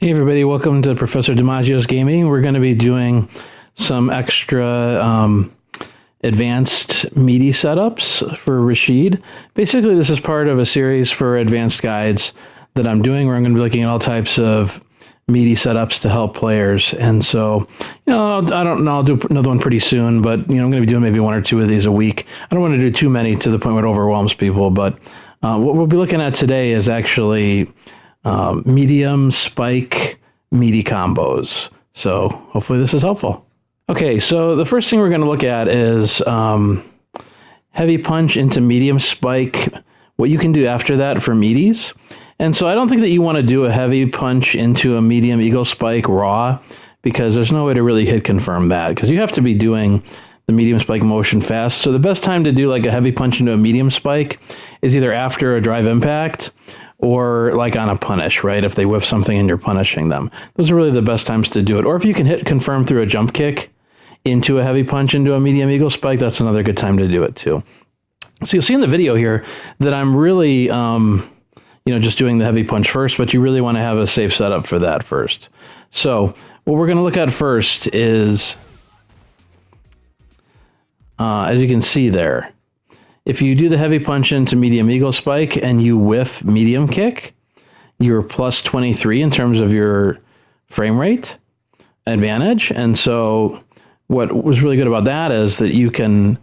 Hey everybody, welcome to Professor DiMaggio's Gaming. We're going to be doing some extra advanced Meaty setups for Rashid. Basically, this is part of a series for advanced guides that I'm doing where I'm going to be looking at all types of Meaty setups to help players. And so, I don't know, I'll do another one pretty soon, but, I'm going to be doing maybe one or two of these a week. I don't want to do too many to the point where it overwhelms people, but what we'll be looking at today is actually medium spike Meaty combos. So hopefully this is helpful. Okay, so the first thing we're going to look at is heavy punch into medium spike, what you can do after that for meaties. And so I don't think that you want to do a heavy punch into a medium eagle spike raw, because there's no way to really hit confirm that, because you have to be doing the medium spike motion fast. So the best time to do like a heavy punch into a medium spike is either after a drive impact or like on a punish, right? If they whiff something and you're punishing them. Those are really the best times to do it. Or if you can hit confirm through a jump kick into a heavy punch into a medium eagle spike, that's another good time to do it too. So you'll see in the video here that I'm really, just doing the heavy punch first, but you really want to have a safe setup for that first. So what we're going to look at first is, as you can see there, if you do the heavy punch into medium eagle spike and you whiff medium kick, you're plus 23 in terms of your frame rate advantage. And so what was really good about that is that you can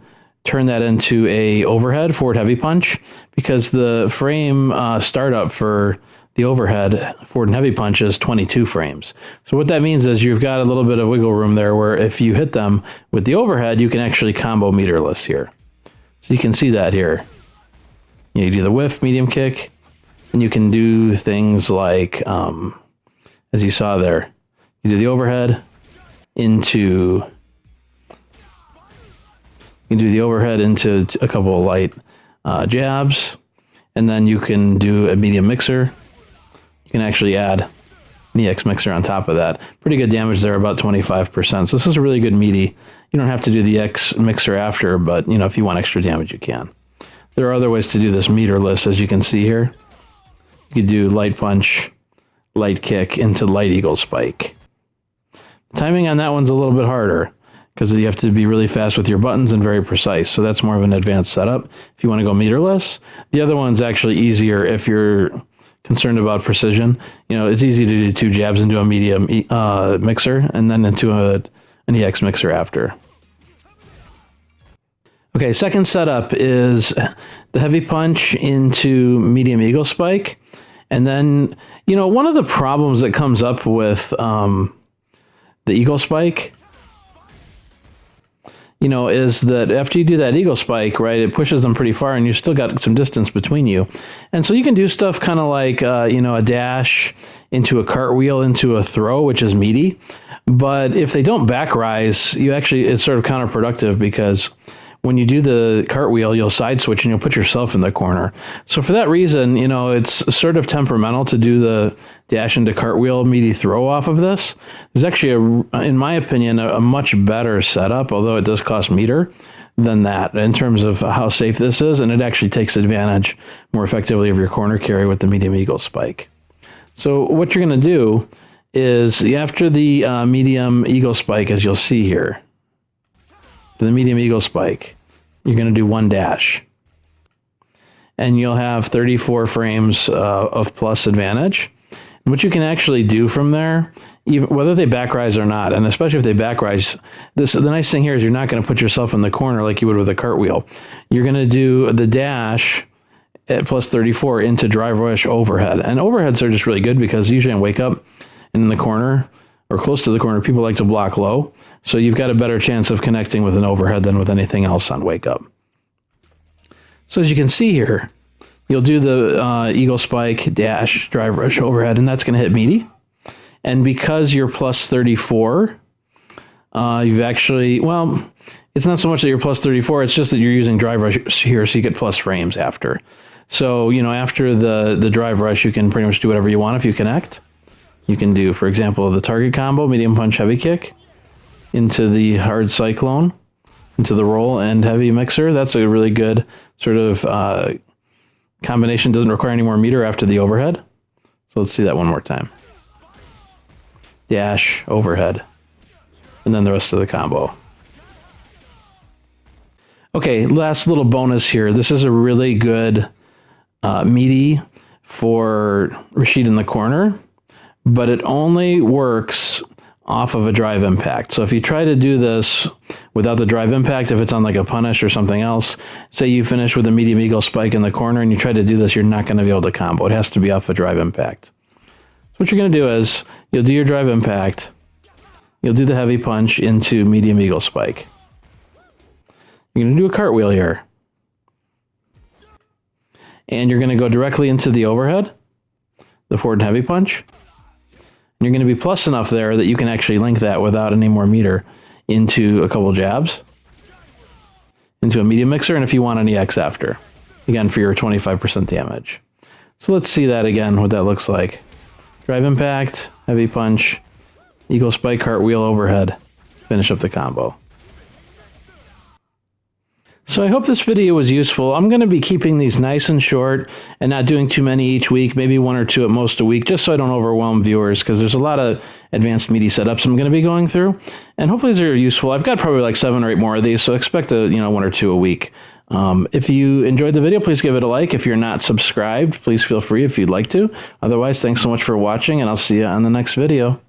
turn that into a overhead forward heavy punch, because the frame startup for the overhead forward and heavy punch is 22 frames. So what that means is you've got a little bit of wiggle room there, where if you hit them with the overhead, you can actually combo meterless here. So you can see that here. You do the whiff, medium kick, and you can do things like, as you saw there, you do the overhead into, you can do the overhead into a couple of light jabs, and then you can do a medium mixer. You can actually add an EX mixer on top of that. Pretty good damage there, about 25%. So this is a really good meaty. You don't have to do the X mixer after, but if you want extra damage, you can. There are other ways to do this meterless, as you can see here. You could do light punch, light kick into light eagle spike. The timing on that one's a little bit harder, because you have to be really fast with your buttons and very precise. So that's more of an advanced setup if you want to go meterless. The other one's actually easier if you're concerned about precision. It's easy to do two jabs into a medium mixer and then into an EX mixer after. Okay, second setup is the heavy punch into medium eagle spike. And then, one of the problems that comes up with the eagle spike, is that after you do that eagle spike, right, it pushes them pretty far and you still got some distance between you. And so you can do stuff kind of like, a dash into a cartwheel into a throw, which is meaty. But if they don't back rise, it's sort of counterproductive, because when you do the cartwheel, you'll side switch and you'll put yourself in the corner. So for that reason, it's sort of temperamental to do the dash into cartwheel meaty throw off of this. There's actually, in my opinion, a much better setup, although it does cost meter, than that in terms of how safe this is. And it actually takes advantage more effectively of your corner carry with the medium eagle spike. So what you're going to do is, after the medium eagle spike, as you'll see here, the medium eagle spike, you're going to do one dash. And you'll have 34 frames of plus advantage. And what you can actually do from there, even whether they back rise or not, and especially if they back rise, the nice thing here is you're not going to put yourself in the corner like you would with a cartwheel. You're going to do the dash at plus 34 into drive rush overhead. And overheads are just really good, because usually on wake up and in the corner or close to the corner, people like to block low. So you've got a better chance of connecting with an overhead than with anything else on wake up. So as you can see here, you'll do the eagle spike, dash, drive rush overhead, and that's going to hit meaty. And because you're plus 34, you've actually, it's not so much that you're plus 34, it's just that you're using drive rush here, so you get plus frames after. So, after the drive rush, you can pretty much do whatever you want if you connect. You can do, for example, the target combo, medium punch, heavy kick, into the hard cyclone, into the roll and heavy mixer. That's a really good sort of combination. Doesn't require any more meter after the overhead. So let's see that one more time. dash, overhead, and then the rest of the combo. Okay, last little bonus here. This is a really good meaty for Rashid in the corner, but it only works off of a drive impact. So if you try to do this without the drive impact, if it's on like a punish or something else, say you finish with a medium eagle spike in the corner and you try to do this, you're not going to be able to combo. It has to be off a drive impact. So what you're going to do is you'll do your drive impact, you'll do the heavy punch into medium eagle spike. You're going to do a cartwheel here. And you're going to go directly into the overhead, the forward and heavy punch. And you're going to be plus enough there that you can actually link that without any more meter into a couple jabs, into a medium mixer, and if you want any X after. Again, for your 25% damage. So let's see that again, what that looks like. Drive impact, heavy punch, eagle spike, cartwheel, overhead. Finish up the combo. So I hope this video was useful. I'm going to be keeping these nice and short and not doing too many each week, maybe 1 or 2 at most a week, just so I don't overwhelm viewers, because there's a lot of advanced meaty setups I'm going to be going through, and hopefully these are useful. I've got probably like 7 or 8 more of these, so expect 1 or 2 a week. If you enjoyed the video, please give it a like. If you're not subscribed, please feel free if you'd like to. Otherwise, thanks so much for watching, and I'll see you on the next video.